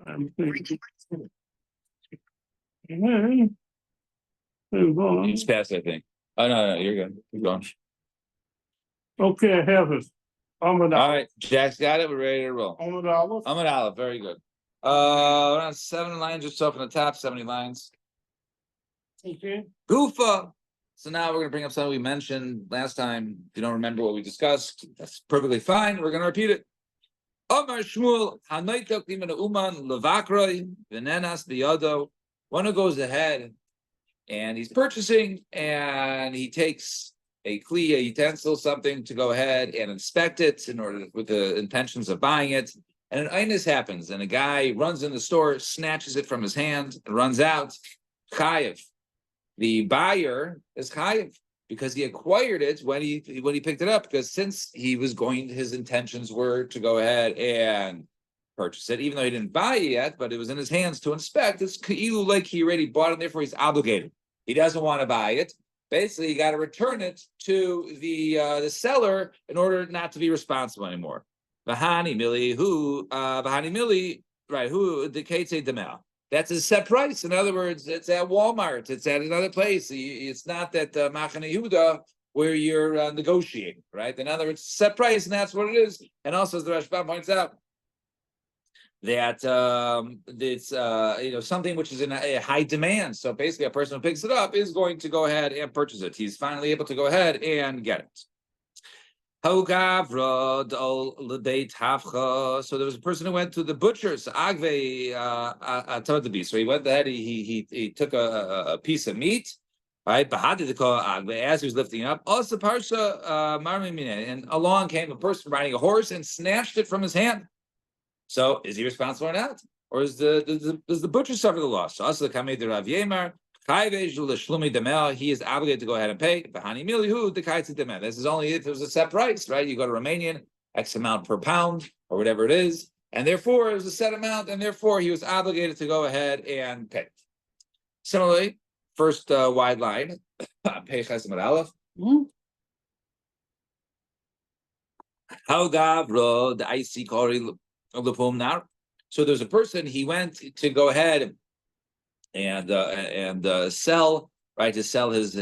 I'm thinking. Hey, move You on. just passed, I think. Oh no, you're good. Keep going. Okay, I have it. All right, Jack's got it. We're ready to roll. Ahmed Olive. Ahmed Olive, very good. Around 7 lines or so from the top, 70 lines. Okay. Gufa. So now we're going to bring up something we mentioned last time. If you don't remember what we discussed, that's perfectly fine. We're going to repeat it. Omar Shmuel, Hanoitok Limana Uman, Levakroi, Venenas Biyado. One who goes ahead and he's purchasing and he takes a kli, a utensil, something to go ahead and inspect it in order with the intentions of buying it. And an einus happens, and a guy runs in the store, snatches it from his hand, and runs out. Chayev. The buyer is chayev because he acquired it when he picked it up. Because since he was going, his intentions were to go ahead and purchase it, even though he didn't buy it yet, but it was in his hands to inspect. It's keilu like he already bought it, therefore he's obligated. He doesn't want to buy it. Basically, you got to return it to the seller in order not to be responsible anymore. Vahani mili vahani mili, right? Who indicates a demel. That's a set price. In other words, it's at Walmart. It's at another place. It's not that Machane Yehuda where you're negotiating, right? In other words, set price, and that's what it is. And also, as the Rashbam points out, that it's something which is in a high demand. So basically, a person who picks it up is going to go ahead and purchase it. He's finally able to go ahead and get it. So there was a person who went to the butcher's agve so he went ahead. He took a piece of meat, right? As he was lifting it up, also parsha and along came a person riding a horse and snatched it from his hand. So is he responsible or not? Or does the butcher suffer the loss? So also the Kamei de Rav Yemar, he is obligated to go ahead and pay. This is only if it was a set price, right? You go to Romanian, X amount per pound, or whatever it is. And therefore it was a set amount, and therefore he was obligated to go ahead and pay. Similarly, first wide line, pay Chesed Aleph. How Gavro, the icy Kori. So there's a person, he went to go ahead and sell, right, to sell his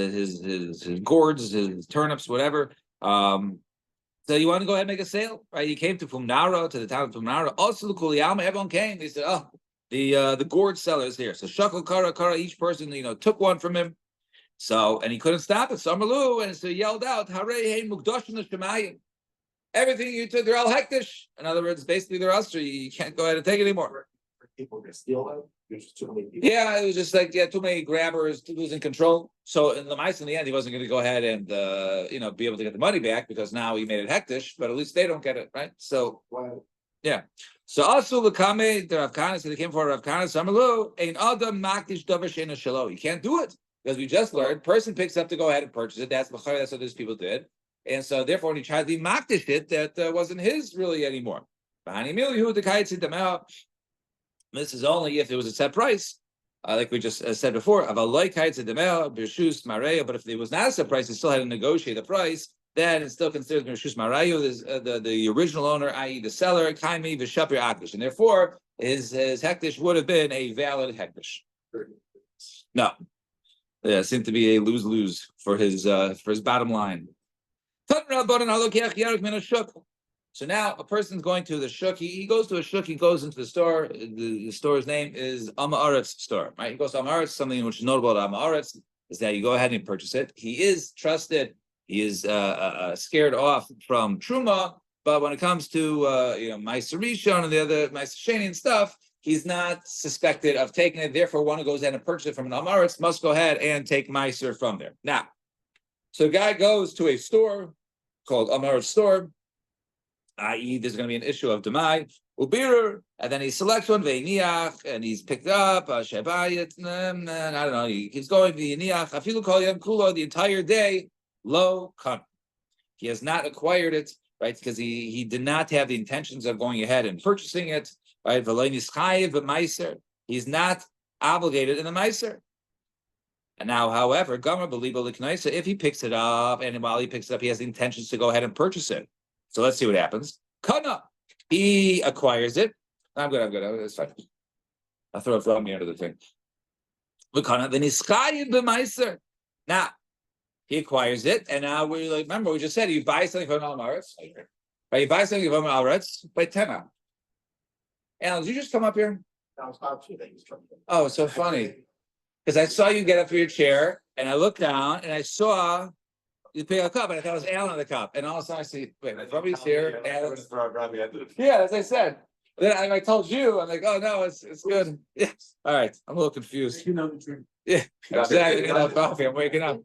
gourds, his turnips, whatever. So you want to go ahead and make a sale, right? He came to Fumnara, to the town of Fumnara. Also the Kuliyama, everyone came. They said, oh, the gourd seller is here. So Shakal Kara, each person, took one from him. So, and he couldn't stop it. Samalu, and so he yelled out, Hare hey Mukdoshin Shemayim. Everything you took, they're all hektish. In other words, basically they're us. You can't go ahead and take it anymore. People can steal them. There's too many people. Yeah, it was just like too many grabbers, losing control. So in the mice, in the end, he wasn't going to go ahead and be able to get the money back because now he made it hektish. But at least they don't get it, right? So yeah. So also the Kame, the Rav Kana, so they came for Rav Kana. Samalu, ein adam makdish davar sheina shelo. You can't do it because we just learned person picks up to go ahead and purchase it. That's what these people did. And so, therefore, when he tried to makdish it, that wasn't his really anymore. This is only if it was a set price, like we just said before. But if it was not a set price, he still had to negotiate the price. Then it's still considered Bershus Marayu, the original owner, i.e., the seller, Kaimi V'Shapir Akdish, and therefore his hektish would have been a valid hektish. No, it seemed to be a lose-lose for his bottom line. So now a person's going to the shuk. He goes to a shuk. He goes into the store. The store's name is Amaretz store. Right? He goes to Amaretz. Something which is notable about Amaretz is that you go ahead and purchase it. He is trusted. He is scared off from truma. But when it comes to Meiser Rishon and the other Meiser Sheni and stuff, he's not suspected of taking it. Therefore, one who goes ahead and purchases it from an Amaretz must go ahead and take Meiser from there. Now, so a guy goes to a store called Amaretz store, i.e., there's going to be an issue of Demai, Ubirur, and then he selects one, Veiniach, and he's picked up, Shebayit, I don't know, he's going, Veiniach, Afilu Kol Yom Kulo, the entire day, Lo Kan. He has not acquired it, right, because he did not have the intentions of going ahead and purchasing it, right, Veloinis Chayev, Meiser, he's not obligated in the Meiser. And now, however, Gomer Belibo Liknaisa, if he picks it up, and while he picks it up, he has the intentions to go ahead and purchase it. So let's see what happens. Kana, he acquires it. I'm good. That's fine. I'll throw it from me under the thing. Then he's chayiv b'maiser. Now he acquires it, and now we like remember we just said you buy something from Al-Maretz, right? You buy something from Al-Maretz by Tema. Alan, did you just come up here? That was about 2 things. Oh, so funny. Because I saw you get up from your chair, and I looked down, and I saw you pick a cup, and I thought it was Alan in the cup. And all of a sudden I see, wait, somebody's here. Alan's... Yeah, as I said. Then I told you, I'm like, oh no, it's good. Yeah. All right, I'm a little confused. You know the truth. Yeah, exactly. Coffee. I'm waking up.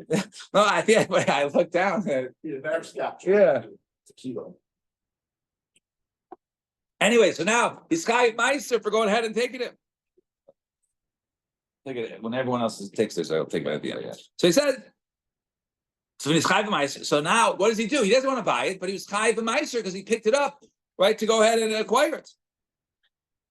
No, I think I looked down. Yeah. Anyway, so now he's chayiv meiser for going ahead and taking it. Take it when everyone else takes this. I'll take it at the end. So he said. So he's chayiv meiser. So now, what does he do? He doesn't want to buy it, but he was chayiv meiser because he picked it up, right, to go ahead and acquire it.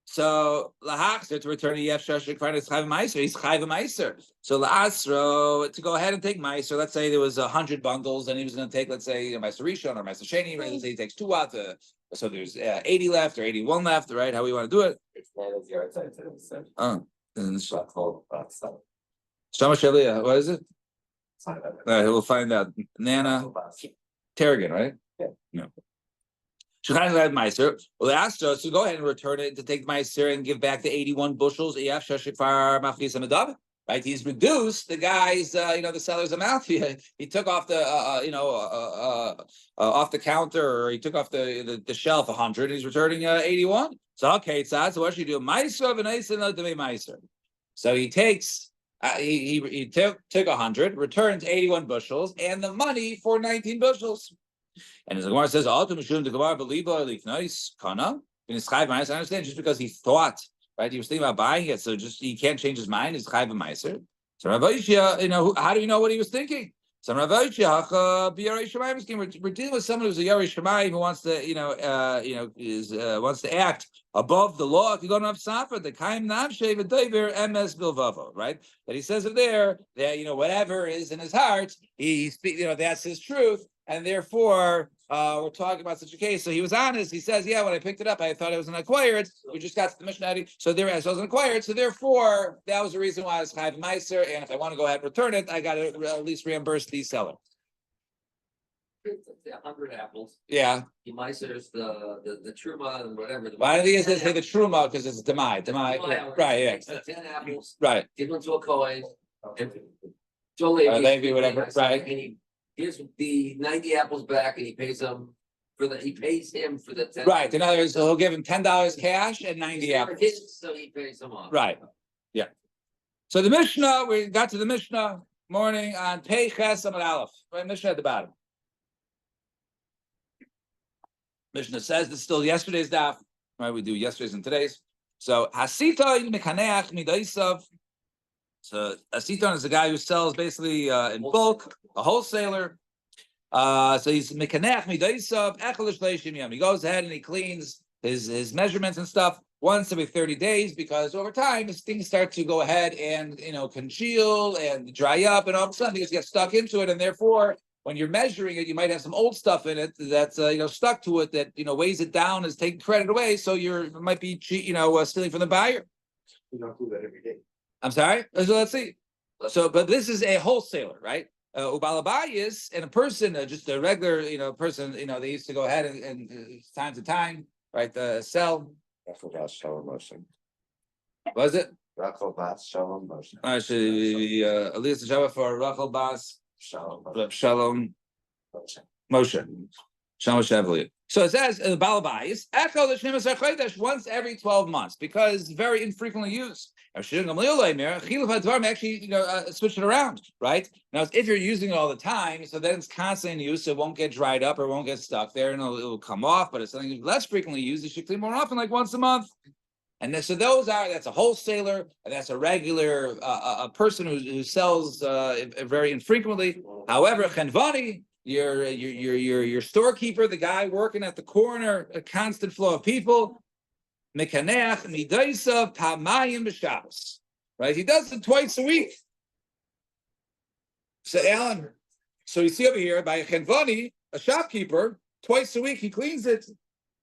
So lahachzer to return to yef shashik find it's chayiv meiser. He's chayiv meiser. So laasro to go ahead and take meiser. Let's say there was 100 bundles, and he was going to take, let's say, meiser rishon or meiser sheni. Let's say he takes 2 out. So there's 80 left or 81 left, right? How we want to do it? What is it? All right, we'll find out. Nana Tarragon, right? Yeah. No. Shulchan had Meiser. Well, they asked us to go ahead and return it to take Meiser and give back the 81 bushels. Right? He's reduced the guy's, the seller's amount. He took off the, off the counter, or he took off the shelf 100. And he's returning 81. So okay, so what should you do? Meiser Meiser. So he takes. He took 100, returns 81 bushels, and the money for 19 bushels. And as the Gemara says, I understand just because he thought, right, he was thinking about buying it, so just he can't change his mind. It's chayv meiser. So Rav Oishia, how do you know what he was thinking? So Rav Oishia, we're dealing with someone who's a Yarei Shemayim who wants to, wants to act above the law. If you go to Safa, the kaim navshe v'dover ms bilvavo, right? That he says it there that whatever is in his heart, that's his truth, and therefore we're talking about such a case. So he was honest. He says, yeah, when I picked it up, I thought it was an acquired. We just got to the Mishnah, so there as I was an acquired. So therefore, that was the reason why I was chayv meiser. And if I want to go ahead and return it, I got to at least reimburse the seller. 100 apples. Yeah. He meisers the truma and whatever. Why do you say the truma? Because it's demai. Right? Yeah. 10 apples. Right. Give them to a kohen. And whatever. Right. And he gives the 90 apples back, and he pays him for the. He pays him for the 10. Right. In other words, he'll give him $10 cash and 90 apples. So he pays him off. Right. Yeah. So the Mishnah, we got to the Mishnah morning on Pei Ches Amud Aleph. Right, Mishnah at the bottom. Mishnah says this is still yesterday's daf. Right, we do yesterday's and today's. So Hasita Mekaneach Midaisav. So Hasiton is a guy who sells basically in bulk, a wholesaler. So he's Mekaneach Midaisav Echelish Leishim Yom. He goes ahead and he cleans his measurements and stuff once every 30 days, because over time his things start to go ahead and congeal and dry up, and all of a sudden things get stuck into it, and therefore when you're measuring it, you might have some old stuff in it that's stuck to it that weighs it down, is taking credit away. So you might be stealing from the buyer. You don't do that every day. I'm sorry. So let's see. So, but this is a wholesaler, right? Ubalabayis and a person, just a regular person. They used to go ahead and time to time, right? Sell. Was it? Rachel Bas Shalom Moshe. Actually, Elias Java for Rachel Bas. Shalom Shalom Moshe. Moshe. Shalom Shavli. So it says the Balabais echo the Shneimos HaChodesh once every 12 months, because it's very infrequently used. Actually, switch it around, right? Now, if you're using it all the time, so then it's constantly in use, so it won't get dried up or won't get stuck there, and it'll come off. But if something is less frequently used, you should clean more often, like once a month. And so that's a wholesaler, and that's a regular a person who sells very infrequently. However, Chenvani, your storekeeper, the guy working at the corner, a constant flow of people, Mekaneach midaisav pamayim b'Shabbos, right? He does it twice a week. So Alan, so you see over here by a Chenvani, a shopkeeper, twice a week he cleans it.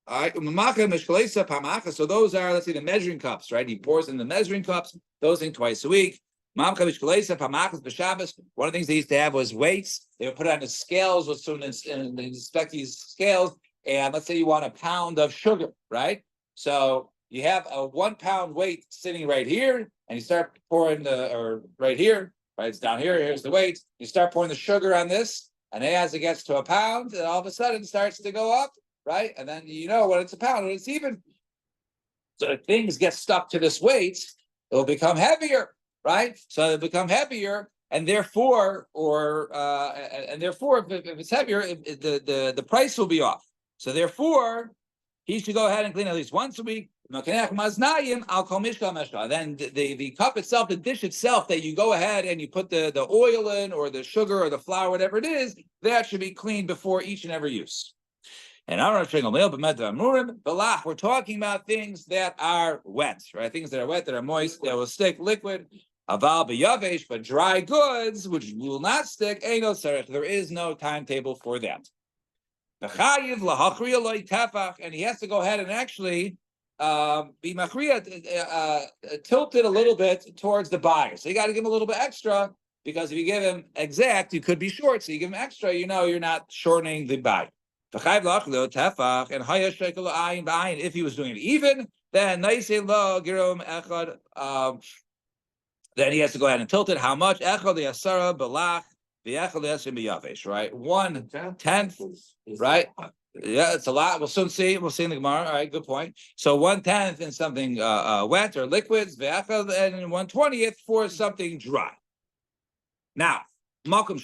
All right, so those are, let's see, the measuring cups, right? He pours in the measuring cups, those things twice a week. One of the things they used to have was weights. They would put it on the scales with students and they inspect these scales. And let's say you want a pound of sugar, right? So you have a 1 pound weight sitting right here, and you start pouring or right here, right? It's down here. Here's the weight. You start pouring the sugar on this, and as it gets to a pound, and all of a sudden it starts to go up, right? And then you know when it's a pound, when it's even. So if things get stuck to this weight, it'll become heavier, right? So it'll become heavier, and therefore, if it's heavier, the price will be off. So therefore, he should go ahead and clean at least once a week. Then the cup itself, the dish itself that you go ahead and you put the oil in, or the sugar or the flour, whatever it is, that should be cleaned before each and every use. And we're talking about things that are wet, right? Things that are wet, that are moist, that will stick, liquid. But dry goods, which will not stick, there is no timetable for that. And he has to go ahead and actually be machriya, tilted a little bit towards the buyer. So you got to give him a little bit extra, because if you give him exact, you could be short. So you give him extra, you're not shortening the buyer. And if he was doing it even, then then he has to go ahead and tilt it. How much? Right? 1/10, right? Yeah, it's a lot. We'll soon see. We'll see in the Gemara. All right, good point. So 1/10 in something wet or liquids, and 1/20 for something dry. Now, now in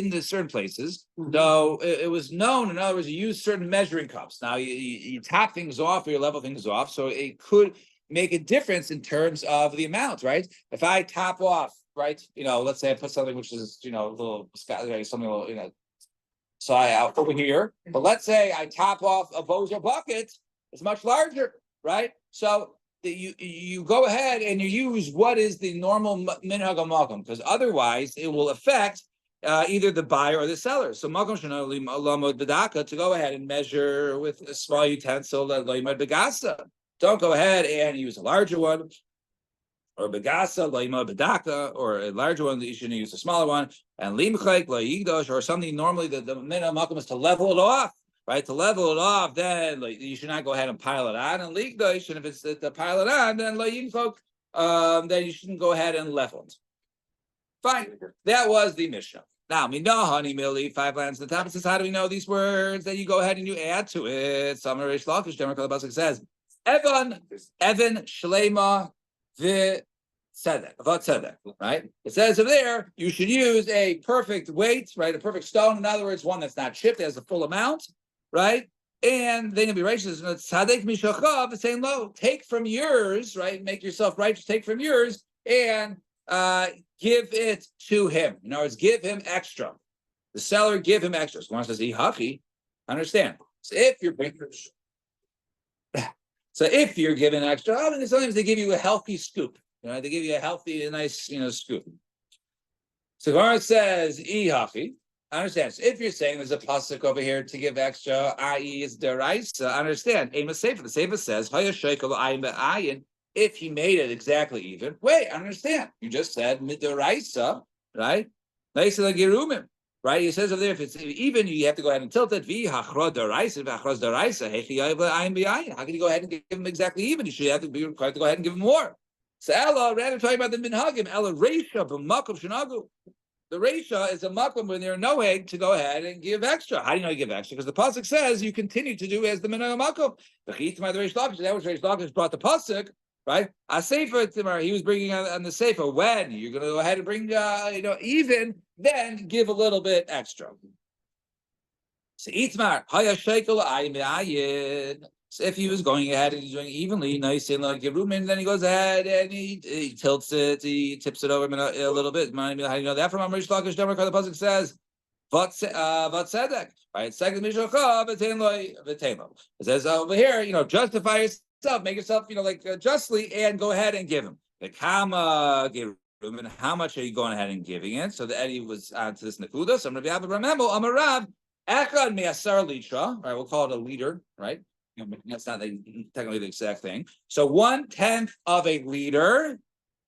the certain places, though it was known, in other words, you use certain measuring cups. Now you top things off or you level things off, so it could make a difference in terms of the amount, right? If I top off, right, let's say I put something which is, a little something, so out over here, but let's say I top off a Bozo bucket, it's much larger, right? So you go ahead and you use what is the normal minhag malkum, because otherwise it will affect either the buyer or the seller. So malkum to go ahead and measure with a small utensil, don't go ahead and use a larger one, or begasa bedaka, or a larger one that you shouldn't use a smaller one, and limchek or something. Normally the minhag malkum is to level it off. Right, to level it off, then you should not go ahead and pile it on. And ligdosh, and if it's to pile it on, then then you shouldn't go ahead and level it. Fine, that was the Mishnah. Now, honey milli, 5 lines at the top. It says, how do we know these words? Then you go ahead and you add to it. Summer Rish Lakish, Demar Basik says, Evan Shlema Tzedek, right? It says over there, you should use a perfect weight, right? A perfect stone. In other words, one that's not chipped, has the full amount. Right? And then you'll be righteous. Saying, no, take from yours, right? Make yourself righteous, take from yours and give it to him. In other words, give him extra. The seller, give him extra. So one says, understand. So if you're giving extra, sometimes they give you a healthy scoop. They give you a healthy, nice, scoop. So Gemara says, understand. So if you're saying there's a pasuk over here to give extra, i.e., is deraisa, understand. The sefer says, if he made it exactly even. Wait, understand. You just said midaraisa, right? Right? He says over there, if it's even, you have to go ahead and tilt it. How can you go ahead and give him exactly even? You should have to be required to go ahead and give him more. So Ella, rather talking about the minhagim, Ella reisha b'makom shenagu. The Reisha is a makom when they're no egg to go ahead and give extra. How do you know you give extra? Because the pasuk says you continue to do as the minhag makom. The Reish Lakish, that was Reish Lakish brought the pasuk, right? A sefer Timar, he was bringing on the sefer. When you're going to go ahead and bring, even, then give a little bit extra. So Itmar haya shekel ayin. So if he was going ahead and he's doing evenly, nice and like Gerumin, then he goes ahead and he tilts it, he tips it over a little bit. How do you know that from Amrish Lakish Demar? The pasuk says, "Vat tzedek." Right, second Mishacha v'temo. It says over here, justify yourself, make yourself, justly, and go ahead and give him the kama Gerumin. How much are you going ahead and giving it? So the Eddie was on to this nakuda. So I'm going to be able to remember Amarav. Echad me'asar litra, right? We'll call it a liter, right? That's not technically the exact thing. So 1/10 of a liter,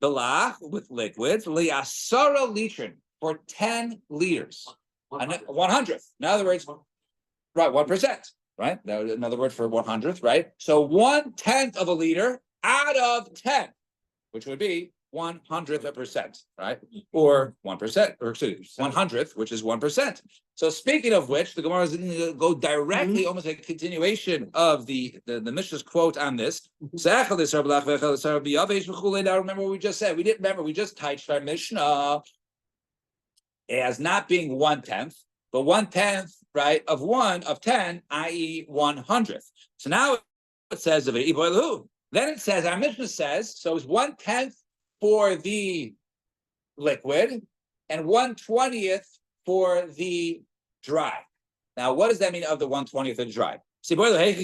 belach with liquids, li'asara litrin for 10 liters, 100th. In other words, right, 1%, right? That was another word for 100th, right? So 1/10 of a liter out of 10, which would be 100th of a percent, right? Or 1%, or excuse me, 100th, which is 1%. So speaking of which, the Gemara is going to go directly, almost like a continuation of the Mishnah's quote on this. Now remember what we just said. We didn't remember, we just touched our Mishnah as not being 1/10, but 1/10, right, of 10, i.e. 100th. So now it says of it, then it says, our Mishnah says, so it's 1/10 for the liquid and 1/20th for the dry. Now, what does that mean of the 1/20th of dry? See, like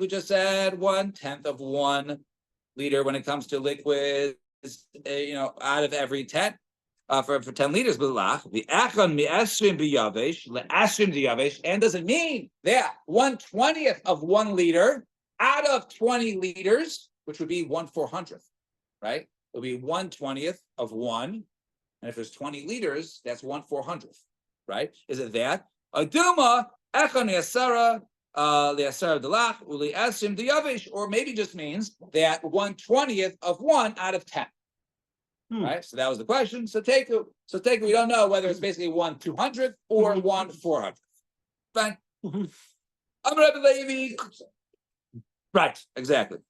we just said, 1/10 of 1 liter when it comes to liquids, out of every 10. For 10 liters, and does it mean that 1/20th of 1 liter out of 20 liters, which would be 1/400th, right? It would be 1/20th of 1, and if there's 20 liters, that's 1/400th, right? Is it that? Aduma echon yasara liasara delach uli asim diyavish, or maybe just means that 1/20th of 1 out of 10. Right, so that was the question. So take it. We don't know whether it's basically 1/200th or 1/400th. Fine. I'm Rabbi Levi. Right, exactly.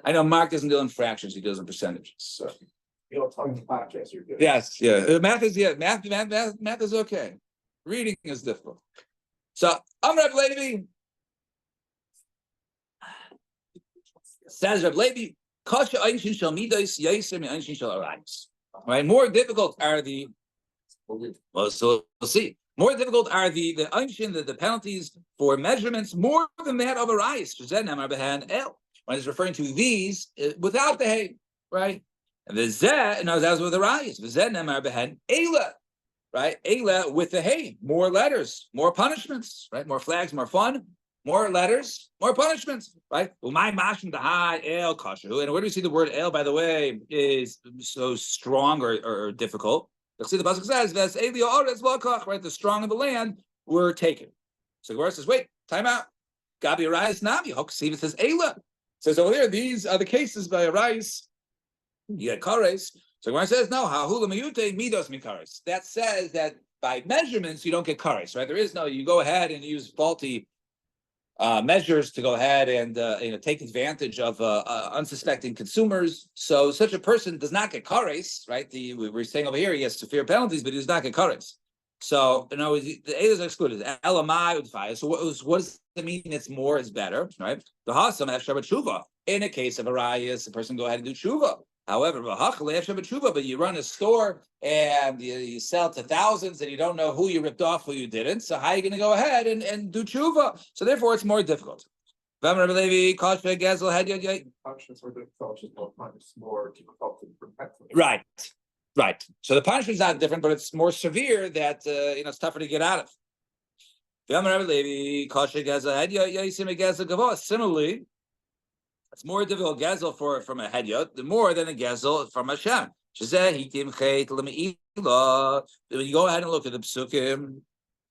I know Mark doesn't deal in fractions; he deals in percentages. So. You don't talk to podcast, you're good. Yes, yeah. Math is okay. Reading is difficult. So I'm Rabbi Levi. Says Rabbi Levi. Right, more difficult are the. Well, so we'll see. More difficult are the the penalties for measurements more than that of a rice. When it's referring to these without the hay, right? And the zeh, and that was with the rice. Right, Ela with the hay, more letters, more punishments, right? More flags, more fun. More letters, more punishments, right? Well, my mashim the high el kashu. And where do we see the word el, by the way, is so strong or difficult? You'll see the pasuk says, right? The strong of the land were taken. So the verse says, wait, time out. Gabi Arais Nami. See, it says Ela. It says over there, these are the cases by Arais. You get kares. So the verse says, no, hahula mayute midos mikares. That says that by measurements, you don't get kares, right? There is no, you go ahead and use faulty measures to go ahead and take advantage of unsuspecting consumers. So such a person does not get kares, right? We're saying over here he has severe penalties, but he does not get kares. So the Eilas are excluded. Elamai udfai. So what does it mean? It's more is better, right? The hasam have shabbat tshuva. In a case of a rayas, the person go ahead and do tshuva. However, but you run a store and you sell to thousands and you don't know who you ripped off, who you didn't. So how are you going to go ahead and do tshuva? So therefore, it's more difficult. Functions were difficult, more difficult to protect. Right. So the punishment is not different, but it's more severe that it's tougher to get out of. Similarly, it's more difficult gezel from a hedyot, more than a gezel from Hashem. When you go ahead and look at the psukim,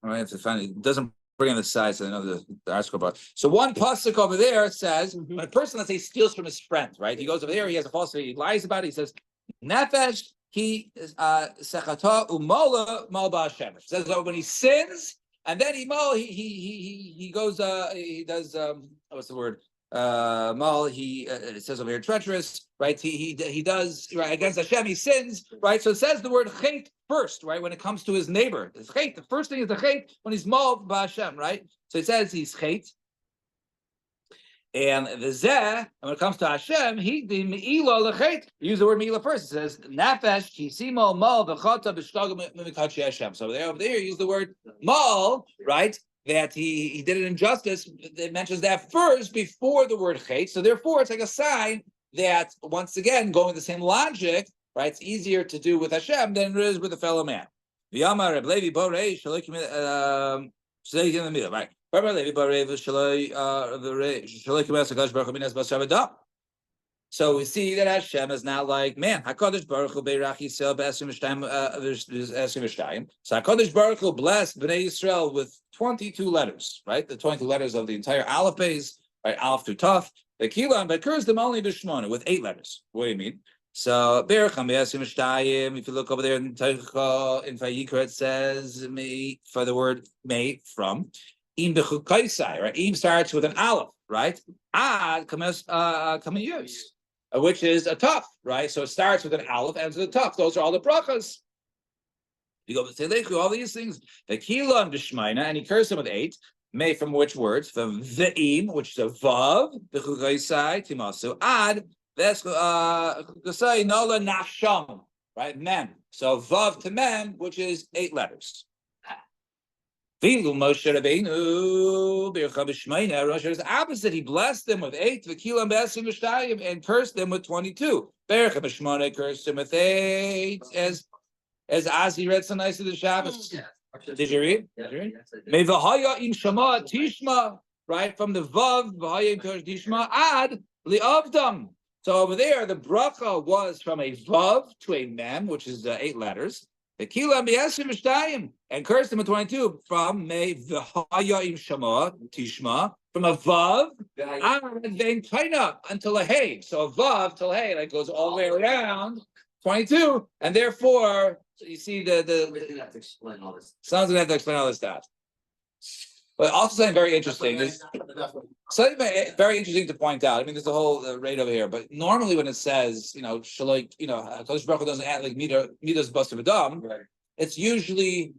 I have to find it doesn't bring on the side, so I know the article about. So one pasuk over there says when a person, let's say, steals from his friend, right? He goes over there, he has a falsehood, he lies about it. He says, "Nefesh he sechata umola mal ba'Hashem." Says that when he sins and then he goes he does what's the word? It says over here treacherous, right? He does right against Hashem. He sins, right? So it says the word chait first, right? When it comes to his neighbor, it's chait. The first thing is the chait when he's mal b'Hashem, right? So it says he's chait, and the zeh. And when it comes to Hashem, he the meila lechait. Use the word meila first. It says nafesh kisimo mal v'chata b'shkagim mimikachi Hashem. So over there, use the word mal, right? That he did an injustice. It mentions that first before the word chait. So therefore, it's like a sign that, once again, going with the same logic, right? It's easier to do with Hashem than it is with a fellow man. V'yamar Reb Levi Borei Shalokim Shalokim in the middle, right? Reb Levi Borei Shalokim Asakash Baruch Minas Basavada. So we see that Hashem is now like, man, HaKadosh Baruch Hu Beirach Yisrael B'Esim V'Shtayim. So HaKadosh Baruch Hu blessed Bnei Yisrael with 22 letters, right? The 22 letters of the entire Aleph base, right? Aleph through Taf. The Kilan, but cursed them only B'Shmona with 8 letters. What do you mean? So Beirach B'Esim V'Shtayim. If you look over there in Vayikra, it says me for the word "may" from. Im B'Chukaisai, right? Im starts with an Aleph, right? Ad Kamayus. Which is a tough, right? So it starts with an aleph, ends with a tough. Those are all the brachas. You go to all these things. The kilon b'shmaina, and he cursed him with 8. Made from which words? From ve'im, which is a vav. The chugaisai timasu ad. That's chukasai nola nasham, right? Mem. So vav to mem, which is 8 letters. Moshe Rabbeinu Rosh is opposite. He blessed them with 8, v'kilam b'esim v'shtayim, and cursed them with 22. Berach B'Shmona cursed him with 8, as Asi read so nicely the Shabbos. Did you read? May v'haya im shama tishma, right from the vav v'haya im tishma ad li'avdam. So over there, the bracha was from a vav to a mem, which is 8 letters. The kilam b'esim v'shtayim, and cursed him with 22 from may v'haya im shama tishma, from a vav and then kaina until a hey. So a vav till hey, like goes all the way around 22, and therefore so you see We're gonna have to explain all this. sounds gonna have to explain all this stuff. But also something very interesting is something very interesting to point out. I mean, there's a whole rate over here, but normally when it says, Shaloik, Kodesh Baruch Hu doesn't add like midas basav adam, it's usually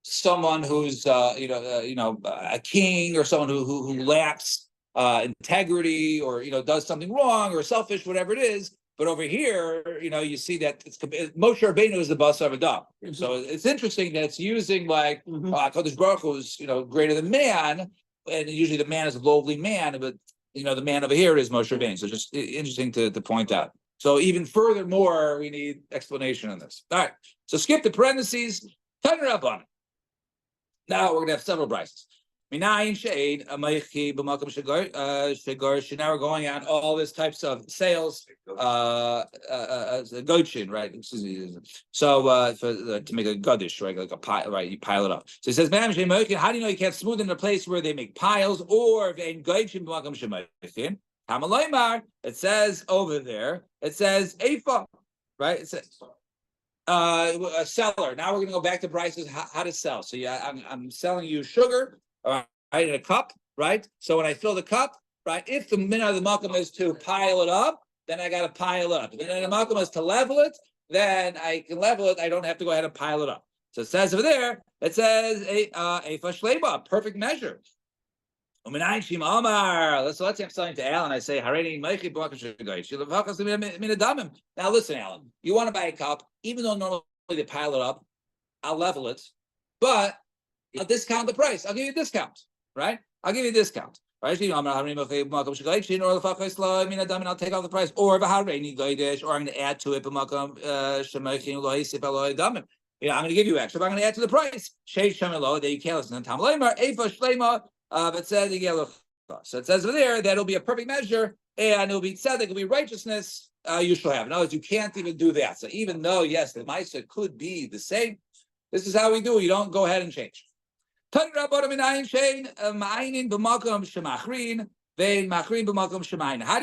someone who's a king or someone who lacks integrity or does something wrong or selfish, whatever it is. But over here, you see that Moshe Rabbeinu is the basav adam. So it's interesting that it's using like Kodesh Baruch Hu is greater than man, and usually the man is a lowly man, but the man over here is Moshe Rabbeinu. So just interesting to point out. So even furthermore, we need explanation on this. All right, so skip the parentheses, tighten it up on it. Now we're gonna have several brises. Minayin shade amaychi b'makom shegar. Now we're going on all this types of sales. Gochin, right? So to make a gadish, right, like a pile, right? You pile it up. So it says, how do you know you can't smooth in a place where they make piles or in gochin b'makom shemaychin? Hamalaymar. It says over there. It says Eifa, right? It says. A seller. Now we're going to go back to prices. How to sell. So yeah, I'm selling you sugar, right, in a cup, right? So when I fill the cup, right, if the minhag of the makom is to pile it up, then I got to pile up. If the makom is to level it, then I can level it. I don't have to go ahead and pile it up. So it says over there. It says a fashleba, perfect measure. Let's say I'm selling to Alan. I say, now listen, Alan, you want to buy a cup, even though normally they pile it up, I'll level it, but I'll discount the price. I'll give you a discount, right? I'll give you a discount. Right? Or I'll take off the price, or I'm going to add to it. I'm going to give you extra, but I'm going to add to the price. That you can't listen. But says so it says over there that it'll be a perfect measure and it'll be said it'll be righteousness you shall have. In other words, you can't even do that. So even though yes, the Maisa could be the same, this is how we do it. You don't go ahead and change. How do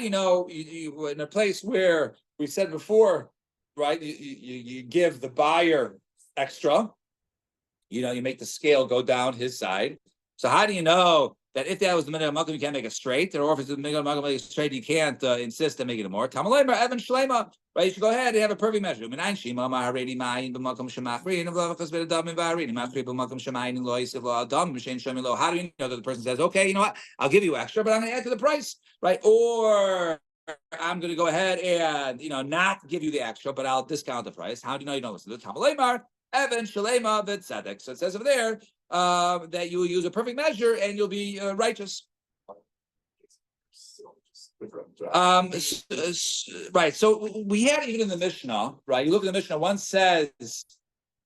you know you in a place where we said before, right? You give the buyer extra, you make the scale go down his side. So how do you know that if that was the minhag of makom, you can't make it straight, or if it's the minhag of makom make it straight, you can't insist on making it more? Tamaleimer Evan Shlema, right? You should go ahead and have a perfect measure. Minayin shima maharedi mayin b'makom shemachrin v'lavachas b'adam v'arin machri b'makom shemayin lo yisif lo adam b'shein shemi lo. How do you know that the person says, okay, you know what? I'll give you extra, but I'm going to add to the price, right? Or I'm going to go ahead and not give you the extra, but I'll discount the price. How do you know you don't listen to the Tamaleimer Evan Shlema v'tzedek? So it says over there. That you will use a perfect measure and you'll be righteous. Right. So we had even in the Mishnah, right? You look at the Mishnah. One says,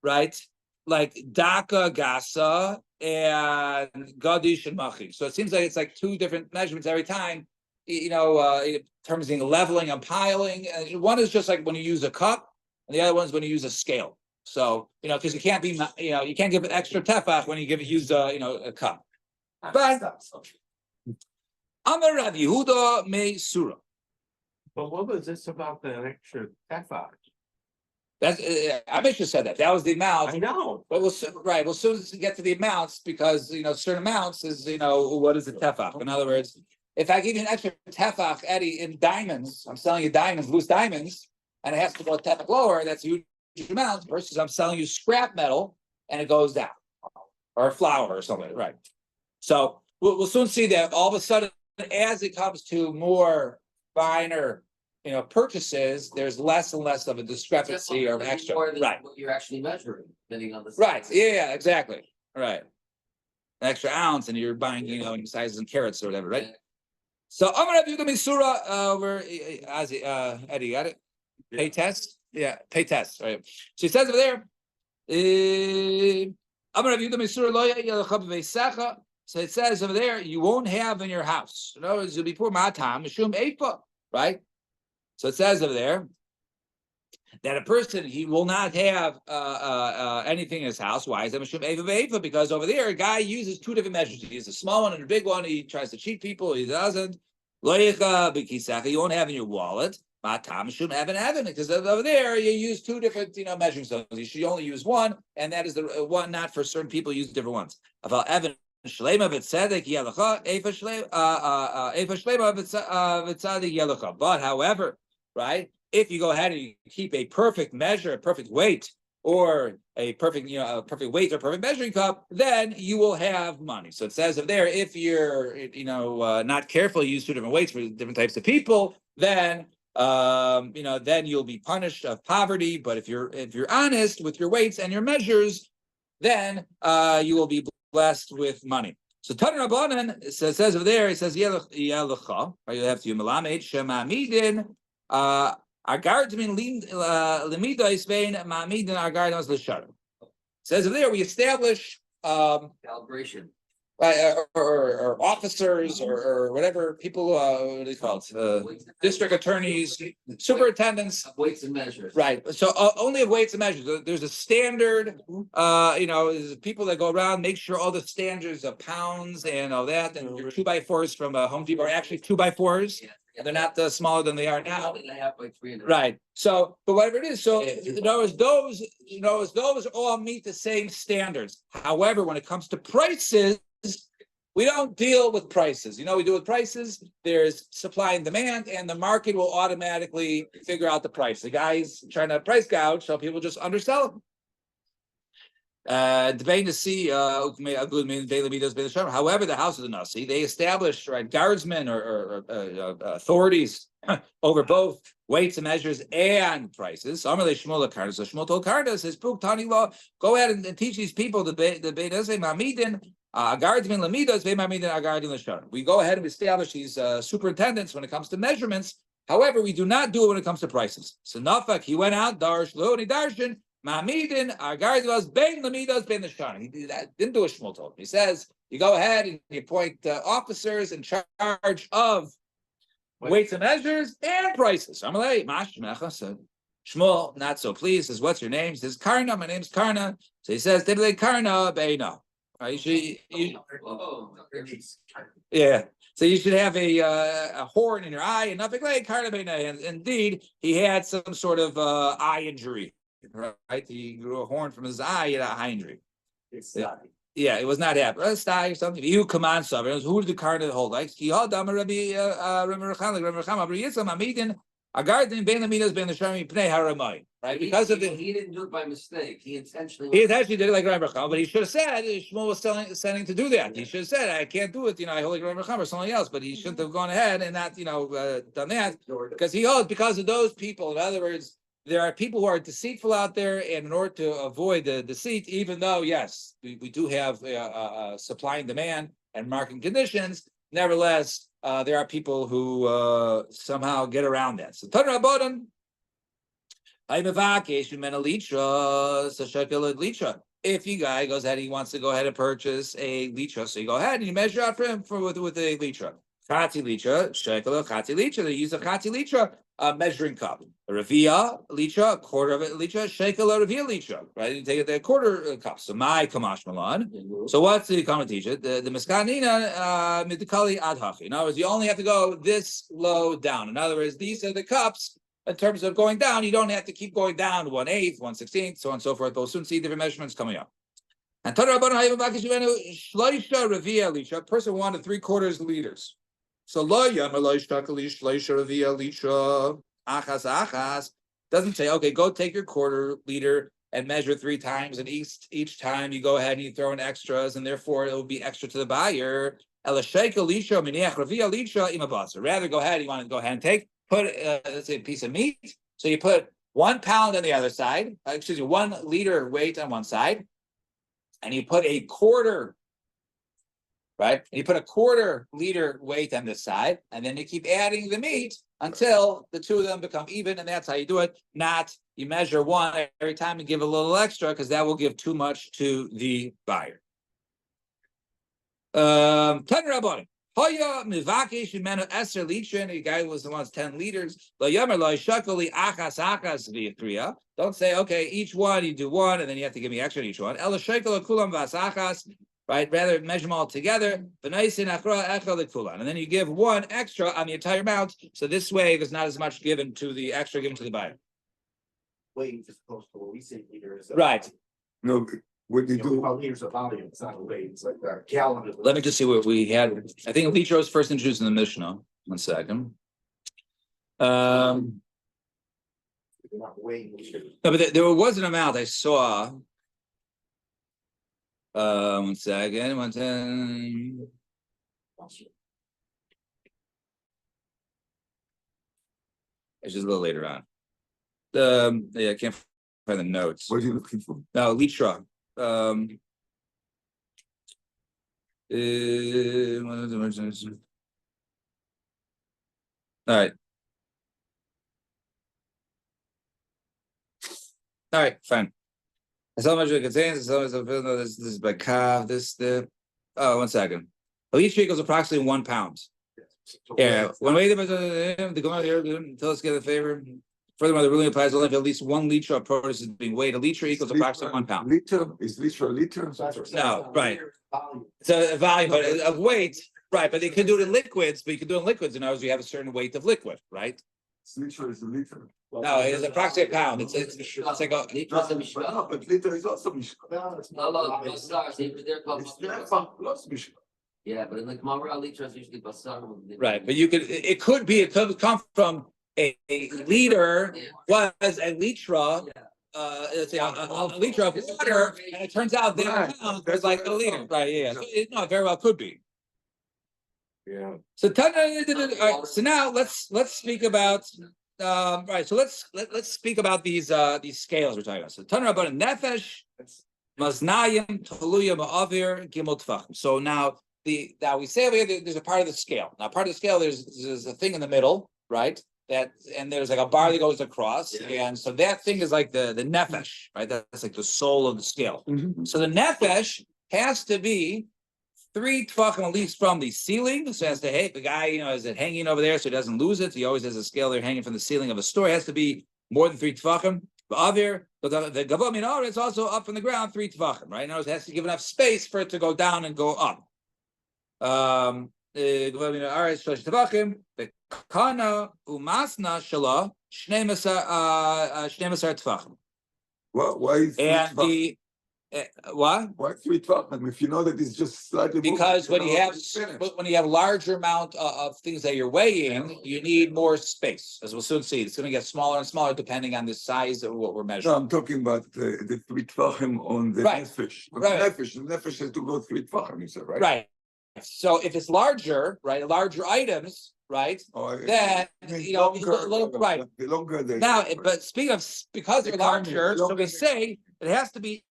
right, like Daka Gasa and Gadish and Machi. So it seems like it's like two different measurements every time. In terms of leveling and piling. And one is just like when you use a cup, and the other one's when you use a scale. So because you can't be, you can't give an extra tefach when you use a cup. But Amar Rav Yehuda me Surah. But what was this about the extra tefach? That's Amisha said that. That was the amount. I know. But we'll soon get to the amounts because certain amounts is what is a tefach. In other words, if I give you an extra tefach, Eddie, in diamonds, I'm selling you diamonds, loose diamonds, and it has to go a tefach lower. That's a huge amount. Versus I'm selling you scrap metal and it goes down, or flour or something, right? So we'll soon see that all of a sudden, as it comes to more finer purchases, there's less and less of a discrepancy or extra. Right. What you're actually measuring, depending on the. Right. Yeah, exactly. Right. An extra ounce, and you're buying, in sizes and carats or whatever, right? Yeah. So I'm gonna have you give me surah over Eddie, you got it? Yeah. Pay test? Yeah, pay test, right. So he says over there, I'm gonna have you give me surah. So it says over there, you won't have in your house. In other words, you'll be poor matam, mishum eifa, right? So it says over there that a person, he will not have anything in his house. Why is that mishum eifa? Because over there, a guy uses two different measures. He uses a small one and a big one. He tries to cheat people. He doesn't. You won't have in your wallet. Matam mishum heaven, because over there you use two different measuring stones. You should only use one, and that is the one not for certain people. Use different ones. About Evan. Shlema v'tzedek yelecha, efa shlema v'tzedek yelecha. But however, right, if you go ahead and you keep a perfect measure, a perfect weight, or a perfect weight or perfect measuring cup, then you will have money. So it says over there, if you're not careful, use two different weights for different types of people, then then you'll be punished of poverty. But if you're honest with your weights and your measures, then you will be blessed with money. So Tanur Rabbanan says over there, it says Yelecha, or you have to Melamed Shema Midin Agardmin Limida Isbain Mamidin Agardos Lishar. Says over there we establish calibration. Or officers or whatever people, what do they call it? District attorneys, superintendents. Weights and measures. Right. So only of weights and measures. There's a standard, there's people that go around, make sure all the standards of pounds and all that. And your 2x4s from Home Depot are actually 2x4s. Yeah. They're not smaller than they are now. Right. So, but whatever it is, so those all meet the same standards. However, when it comes to prices, we don't deal with prices. We do with prices, there's supply and demand, and the market will automatically figure out the price. The guy's trying to price gouge, so people just undersell them. However, the house of the Nasi, they established guardsmen or authorities over both weights and measures and prices. So Shmuel told Karda, says, go ahead and teach these people the Mamidin. We go ahead and establish these superintendents when it comes to measurements. However, we do not do it when it comes to prices. So Nafak, he went out, Darsh Loni Darshan, Mamidin, Agardas, Bain Lamidas, Bain the Shana. He didn't do a Shmuel told. He says, you go ahead and you appoint officers in charge of weights and measures and prices. Shmuel, not so pleased, says, what's your name? He says, Karna, my name's Karna. So he says, Karna, Baina. Yeah. So you should have a horn in your eye and nothing like Karnabena. And indeed, he had some sort of eye injury. Right? He grew a horn from his eye, he had a eye injury. Yeah, it was not happy. A sty or something. You come on, sovereign. Who did the Karna hold? Like he held Rabbi Yitzchak, Agardin Ben Lamidas Ben the Shami Pnei Haramai. Right? Because of the he didn't do it by mistake. He intentionally did it like Rabbi Chacham, but he should have said Shmuel was sending to do that. He should have said, I can't do it, I hold like Rabbi Chacham or something else, but he shouldn't have gone ahead and not, done that. Because he holds because of those people. In other words, there are people who are deceitful out there, and in order to avoid the deceit, even though, yes, we do have supply and demand and market conditions, nevertheless, there are people who somehow get around that. So, Tanur Rabbanan, if you guy goes ahead, he wants to go ahead and purchase a litra, so you go ahead and you measure out for him with a litra. Chati litra, shekel, chati litra. They use a chati litra measuring cup. A revia litra, a quarter of a litra, shekel, a revia litra. Right? You take the quarter cup. So my kamash malan. So what's the common teacher? The miskanina midikali adhachi. In other words, you only have to go this low down. In other words, these are the cups. In terms of going down, you don't have to keep going down 1/8, 1/16, so on and so forth. We'll soon see different measurements coming up. And a person wanted 3/4 liters. So doesn't say, okay, go take your quarter liter and measure 3 times, and each time you go ahead and you throw in extras, and therefore it will be extra to the buyer. Rather, go ahead, you want to go ahead and put let's say a piece of meat. So you put 1 pound on the other side, 1 liter weight on one side, and you put a quarter, right? And you put a quarter liter weight on this side, and then you keep adding the meat until the two of them become even, and that's how you do it. Not you measure one every time and give a little extra, because that will give too much to the buyer. The guy was the one's 10 liters. Don't say, okay, each one you do 1, and then you have to give me extra in each one. Right? Rather measure them all together. And then you give 1 extra on the entire amount. So this way there's not as much given to the extra given to the buyer. Weight is opposed to what we say liters. Right. No, what they do. Liters of volume, it's not a weight, it's like a gallon. Let me just see what we had. I think litra was first introduced in the Mishnah. 1 second. No, but there was an amount I saw. 1 second. 110. It's just a little later on. Yeah, I can't find the notes. What are you looking for? No, litra. All right, fine. So much it contains. This is by Kav. The 1 second. A litra equals approximately 1 pound. Yeah. When we the Gemara here, tell us get a favor. Furthermore, the ruling applies only if at least 1 liter of produce is being weighed. A liter equals approximately 1 pound. Liter is liter. No, right. It's a volume, but of weight, right? But they can do it in liquids. But you can do it in liquids. In other words, you have a certain weight of liquid, right? Liter is a liter. No, it is approximately a pound. It's like a. No, but liter is also mishka. No, they're called It's never plus mishka. yeah, but in the Gemara, litra is usually basar. Right, but it could come from a liter was a litra. Let's say a liter of water, and it turns out that pound was like a liter. Right, yeah. So it very well could be. Yeah. So so now let's speak about right. So let's speak about these scales we're talking about. So Tana about a nefesh, maznayim, toluya, ma'avir, gimel tfachim. So now we say over here there's a part of the scale. Now part of the scale there's a thing in the middle, right? And there's like a bar that goes across, and so that thing is like the nefesh, right? That's like the soul of the scale. Mm-hmm. So the nefesh has to be 3 tefachim at least from the ceiling. So as to the guy, is it hanging over there so he doesn't lose it? So he always has a scale there hanging from the ceiling of a store. It has to be more than 3 tefachim. But the gavah min haaretz, it's also up from the ground 3 tefachim, right? In other words, it has to give enough space for it to go down and go up. Gavah min haaretz 3 tefachim. The kana umasna shala 12 tefachim. Why is And the what? Why 3 tefachim? If you know that it's just slightly Because moving, when you have larger amount of things that you're weighing, you need more space. As we'll soon see, it's going to get smaller and smaller depending on the size of what we're No, measuring. I'm talking about the 3 tefachim on the Right. nefesh. Right. The nefesh has to go 3 tefachim, you said, right? Right. So if it's larger, right, larger items, right, then The longer they now. But speaking of, because they're larger, so we say it has to be.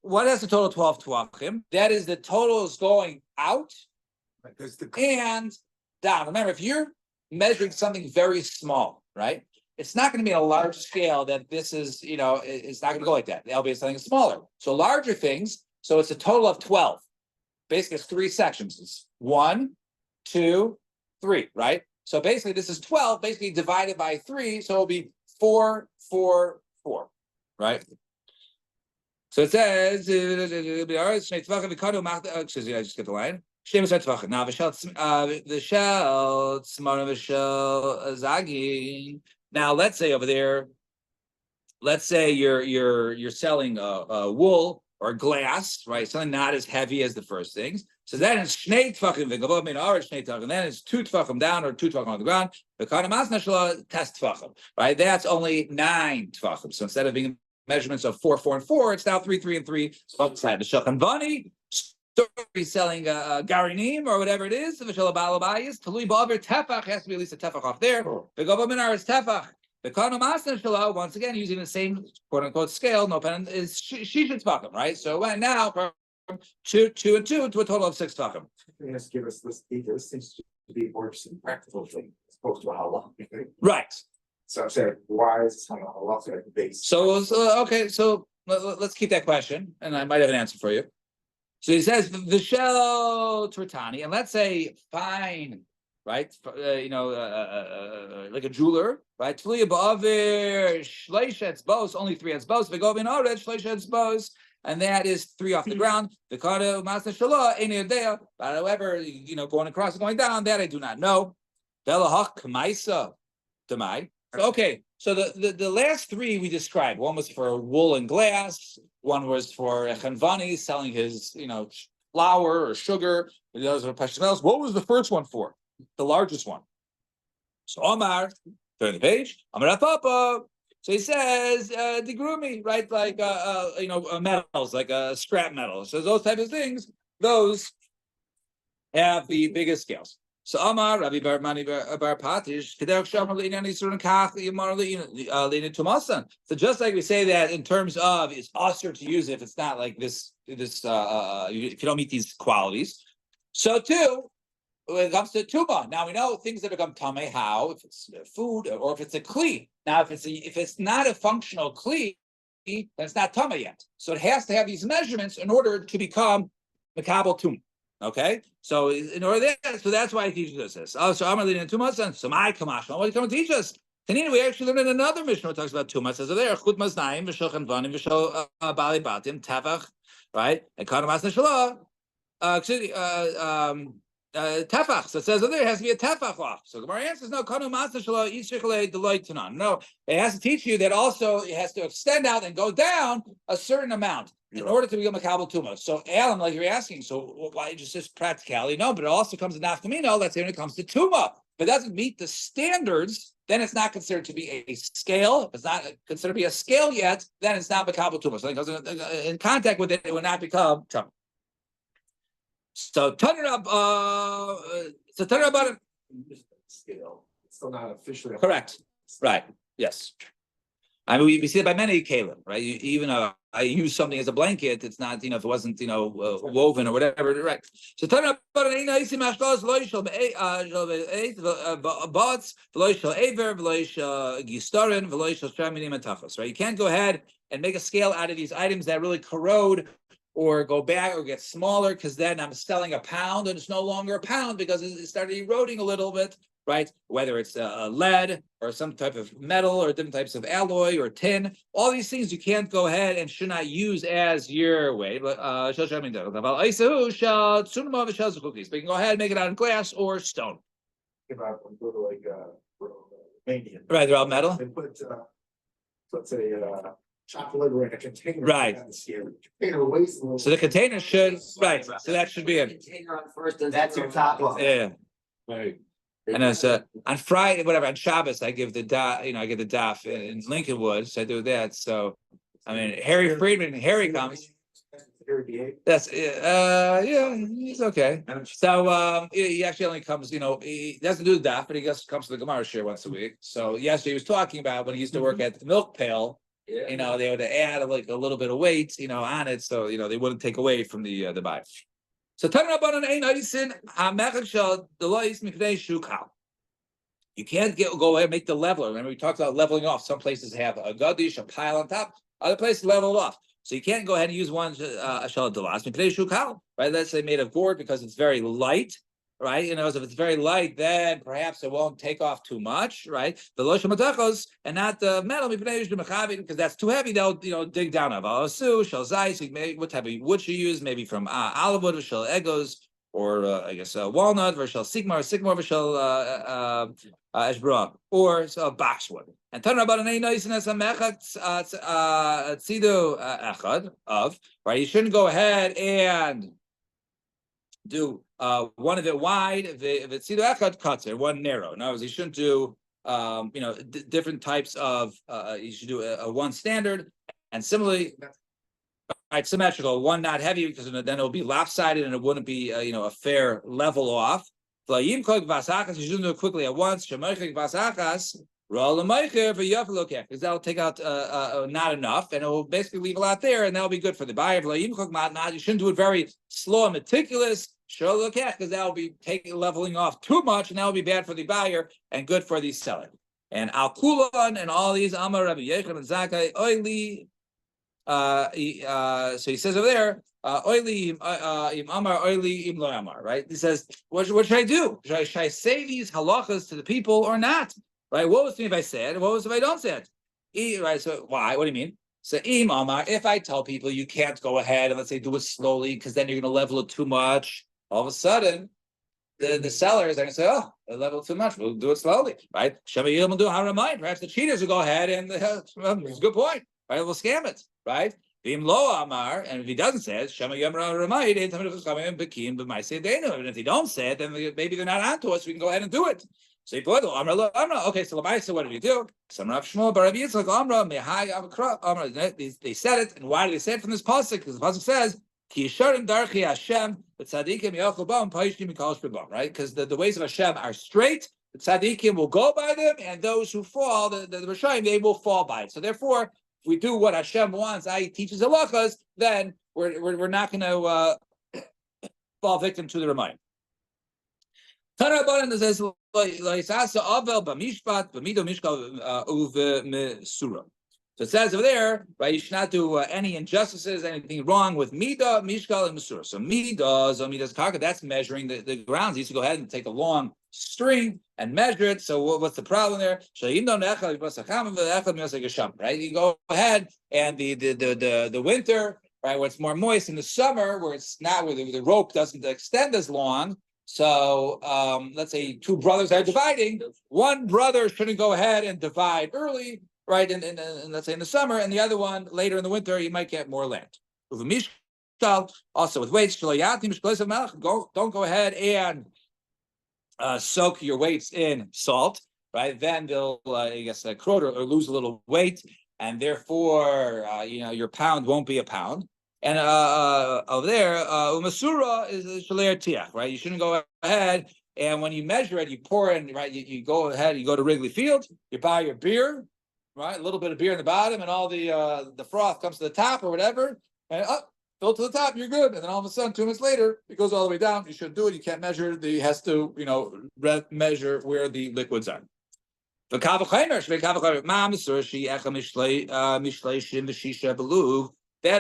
What is the total 12 tefachim? That is the total is going out That's the and down. Remember, if you're measuring something very small, right? it's not going to be a large scale that this is, it's not going to go like that. That'll be something smaller. So larger things. So it's a total of 12. Basically, it's 3 sections. It's 1, 2, 3, right? So basically, this is 12, basically divided by 3. So it'll be 4, 4, 4, right? So it says, excuse me, I just get the line. Now, now let's say over there, let's say you're selling wool or glass, right? Something not as heavy as the first things. So then it's shnei tefachim v'gavot min haaretz shnei tefachim. Then it's 2 tefachim down or 2 tefachim on the ground. V'kana masna shelo tes tefachim, right? That's only 9 tefachim. So instead of being measurements of 4, 4, and 4, it's now 3, 3, and 3. So outside the shulchan vani, selling garinim or whatever it is. V'shelo balabayis talui ba'aver tefach has to be at least a tefach off there. V'gavot min haaretz tefach. The Kana Masna Shalom, once again, using the same quote unquote scale, no pen is Shisha Tefachim, right? So it went now from 2, 2, and 2 to a total of 6 Tefachim. Just give us this detail. This seems to be more just a practical thing as opposed to how long. Right. So I'm saying, why is this on a lot of base? So okay, so let's keep that question, and I might have an answer for you. So he says the shell Tritani, and let's say fine. Right, like a jeweler, right? Only 3 etzbos, and that is 3 off the ground. The kada masna shala ain't there. But however, going across and going down, that I do not know. So okay, so the last 3 we described. One was for wool and glass. One was for Chanvani selling his, flour or sugar. The others were precious metals. What was the first one for? The largest one. So Omar, turn the page. Amar Papa. So he says, degrumi, right? Like metals, like scrap metals. So those type of things, those have the biggest scales. So Amar Rabbi Bar Mani Bar Patish, so just like we say that in terms of it's usher to use it if it's not like this if you don't meet these qualities. So too. When it comes to tuma, now we know things that become tamei. How? If it's food or if it's a kli. Now, if it's not a functional kli, then it's not tamei yet. So it has to have these measurements in order to become mekabel tum. Okay, so in order so that's why he teaches us this. Oh, so I'm leading in 2 months, and so my kamash. What are you coming to teach us? Tanina, we actually learned in another mission that talks about 2 months. Says there, chut maznaim v'shochan vanim v'shol bali batim tavach, right? And kanamas neshalah. Tefach. So it says there has to be a tefach off. So Gemara answers no. No, it has to teach you that also it has to extend out and go down a certain amount in order to become a kabel tuma. So Alan, like you're asking, so why just practicality? No, but it also comes to nafkamino. Let's say when it comes to tuma, if it doesn't meet the standards, then it's not considered to be a scale. If it's not considered to be a scale yet, then it's not a kabel tuma. So it doesn't in contact with it, it will not become tuma. So turn it up. So turn it about it. Scale. It's still not officially Correct. Right. Yes. I mean, we see that by many kalim, right? Even I use something as a blanket. It's not, if it wasn't, woven or whatever. Right. So turn it about it. Right. You can't go ahead and make a scale out of these items that really corrode or go back or get smaller, because then I'm selling a pound and it's no longer a pound because it started eroding a little bit, right? Whether it's lead or some type of metal or different types of alloy or tin, all these things you can't go ahead and should not use as your way. But you can go ahead and make it out of glass or stone. If I go to like Romania. Right, they're all metal. They put let's say chocolate or in a container. Right. Container weighs a little. So the container should right. So that should be it. Container on first, and That's your top line. Yeah. Right. And as on Friday, whatever, on Shabbos, I give the I get the daf in Lincolnwood, so I do that. So, I mean, Harry Friedman, Harry comes. That's yeah, he's okay. So he actually only comes, he doesn't do the daf, but he just comes to the Gemara share once a week. So yesterday he was talking about when he used to work at the milk pail. yeah. They would add like a little bit of weight, on it, so they wouldn't take away from the buy. So talking about an ein oisin hamechak shel delois mifnei shukal. You can't go ahead and make the leveler. Remember, we talked about leveling off. Some places have a gadish, a pile on top. Other places level it off. So you can't go ahead and use one shell delas. Right? Let's say made of gourd because it's very light. Right? You know, so if it's very light, then perhaps it won't take off too much. Right? The lo shematachos and not the metal because that's too heavy. They'll dig down of shell zayis. What type of wood you use? Maybe from olive wood, shell egos. Or I guess walnut, versus sycamore, versus ashbra, or boxwood. And turn about an nice and some echad of right. You shouldn't go ahead and do one of it wide. If it's tzido echad, cuts it one narrow. In other words, you shouldn't do different types of. You should do a one standard, and similarly. Right, symmetrical, one not heavy because then it'll be lopsided and it wouldn't be a fair level off. You shouldn't do it quickly at once. Because that'll take out not enough, and it will basically leave a lot there, and that'll be good for the buyer. You shouldn't do it very slow and meticulous. Because that will be leveling off too much, and that will be bad for the buyer and good for the seller. And al kulon and all these Amar Rabbi Yechon and Zakkai oily. So he says over there, oily im amar oily im lo amar. Right? He says, what should I do? Should I say these halachas to the people or not? Right? What was me if I said? What was if I don't say it? Right? So why? What do you mean? So im amar. If I tell people you can't go ahead and let's say do it slowly because then you're going to level it too much, all of a sudden the sellers are going to say, oh, they level too much. We'll do it slowly. Right? Shema will do haramai. Perhaps the cheaters will go ahead and it's a good point. Right? We'll scam it. Right? Vim lo amar, and if he doesn't say it, Shema Yamra Ramai, and if they don't say it, then maybe they're not onto us. We can go ahead and do it. So he put Amra lo Amra. Okay, so Lamaisa, what did he do? Some Rav Shmuel Bar Rabbi Yitzchak Amra Mehai Avakra Amra. They said it, and why did they say it from this pasuk? Because the pasuk says Ki Yisharim Darchi Hashem, but Tzadikim Yochel Bam Paishkim Yikol Shbam. Right? Because the ways of Hashem are straight. The Tzadikim will go by them, and those who fall, the Rishayim, they will fall by it. So therefore, if we do what Hashem wants, i.e. teaches halachas, then we're not going to fall victim to the reminder. Tanarabanan says, so it says over there, right, you should not do any injustices, anything wrong with midah, mishkal, and mesura. So midas karka, that's measuring the grounds. You used to go ahead and take a long string and measure it. So what's the problem there? Right? You go ahead and the winter, right, where it's more moist, in the summer where it's not, where the rope doesn't extend as long. So let's say two brothers are dividing. One brother shouldn't go ahead and divide early. Right, and let's say in the summer, and the other one later in the winter, you might get more land. Also with weights, don't go ahead and soak your weights in salt. Right, then they'll corrode or lose a little weight, and therefore your pound won't be a pound. And over there, umasura is shaler tiach. Right, you shouldn't go ahead and when you measure it, you pour in. Right, you go ahead, you go to Wrigley Field, you buy your beer. Right, a little bit of beer in the bottom, and all the froth comes to the top or whatever, and fill to the top, you're good. And then all of a sudden, 2 minutes later, it goes all the way down. You shouldn't do it. You can't measure. He has to, measure where the liquids are. That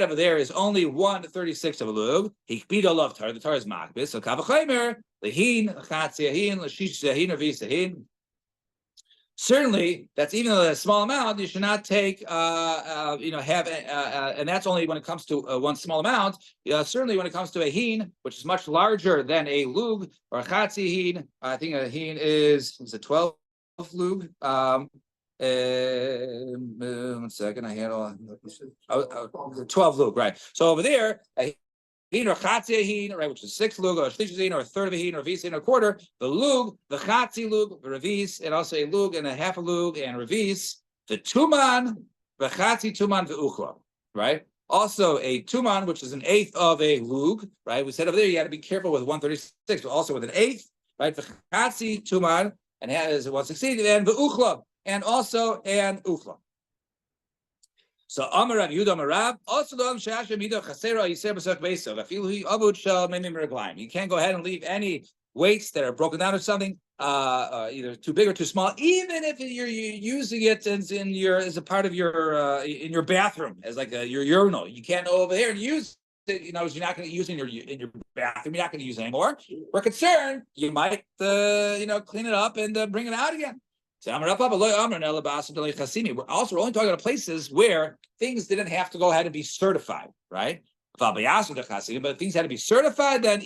over there is only 1/36 of a lug. Hikbida loved her. The Torah is makbis. So kavachimer lehin chatziahin l'shishahin or visahin. Certainly, that's even though that's a small amount, you should not take, and that's only when it comes to one small amount. Certainly, when it comes to a hin, which is much larger than a lug or a chatzi hin, I think a hin is a 12 lug. 1 second, I had all 12 lug, right? So over there, a hin or chatzi hin, right, which is 6 lug, or a shlish hin, or a third of a hin, or a vis hin, or a quarter. The lug, the chatzi lug, the revis, and also a lug and a half a lug and revis. The tuman, the chatzi tuman, the uchla, right? Also a tuman, which is an eighth of a lug, right? We said over there you got to be careful with 1/36, but also with an eighth, right? The chatzi tuman and has 1/16, and the uchla, and also an uchla. So Amar Rav Yehuda Amar Rav also the Shasha Midah Chasera Yiser B'Sach Beisav. I feel he Abud Shal Memim Reglaim. You can't go ahead and leave any weights that are broken down or something, either too big or too small, even if you're using it as a part of your in your bathroom as like your urinal. You can't go over there and use it. You're not going to use it in your bathroom. You're not going to use it anymore. We're concerned you might clean it up and bring it out again. So we're also only talking about places where things didn't have to go ahead and be certified, right? But if things had to be certified, then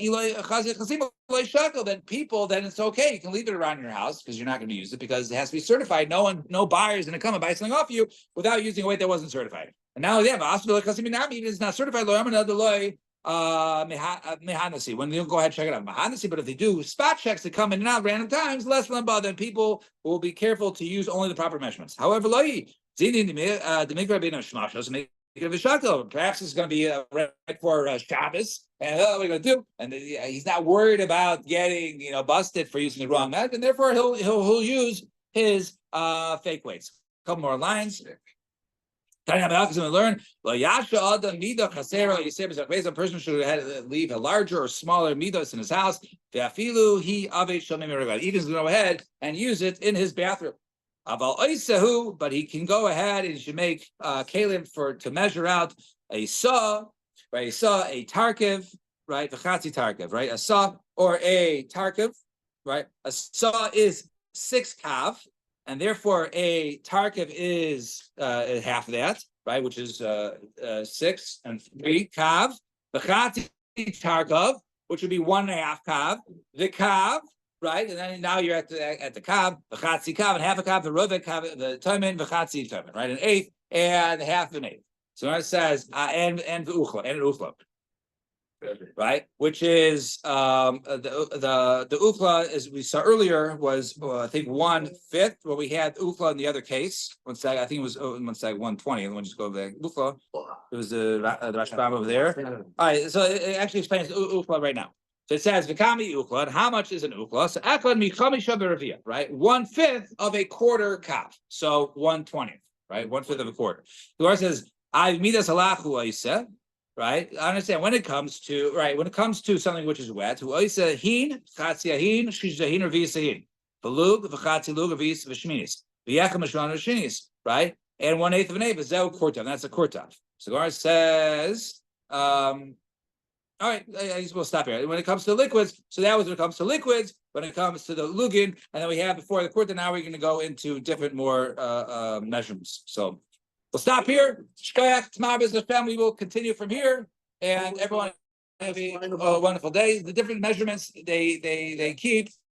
people, then it's okay. You can leave it around your house because you're not going to use it because it has to be certified. No buyer is going to come and buy something off you without using a weight that wasn't certified. And now, yeah, but even it's not certified. When they don't go ahead and check it out, but if they do spot checks that come in and out random times, less lamba, then people will be careful to use only the proper measurements. However, perhaps it's going to be right for Shabbos, and what are we going to do? And he's not worried about getting busted for using the wrong method, and therefore he'll use his fake weights. A couple more lines. Learn a person should leave a larger or smaller midos in his house. Even go ahead and use it in his bathroom. But he can go ahead and he should make kalim to measure out a saw, right? A tarkiv, right? V'chatzi tarkiv, right? A saw or a tarkiv, right? A saw is 6 kav. And therefore, a tarkiv is half of that, right? Which is 6 and 3 kav. The chati tarkiv, which would be 1.5 kav. The kav, right? And then now you're at the kav. The chatzi kav and half a kav. The ruvek kav, the toimen, the chatzi toimen, right? An eighth and half an eighth. So it says and the uchla. Right, which is the ukla, as we saw earlier, was I think 1/5. What we had ukla in the other case. One sec, I think it was 120. Let me just go there. Ukla. It was the Rashbam over there. All right, so it actually explains ukla right now. So it says v'kami ukla. And how much is an ukla? So aklan michami shaberavia. Right, 1/5 of a quarter kav. So 1/20. Right, 1/5 of a quarter. The Lord says I midas halachu aiseh. Right, I understand when it comes to something which is wet. Right, and 1/8 of an eighth is kurtav. That's a kurtav. So Gemara says, all right, I guess we'll stop here. When it comes to liquids, so that was when it comes to liquids. When it comes to the lugin, and then we have before the kurtav. Now we're going to go into different more measurements. So. We'll stop here. Shkoyach, Tamar Business Family will continue from here. And everyone have a wonderful day. The different measurements they keep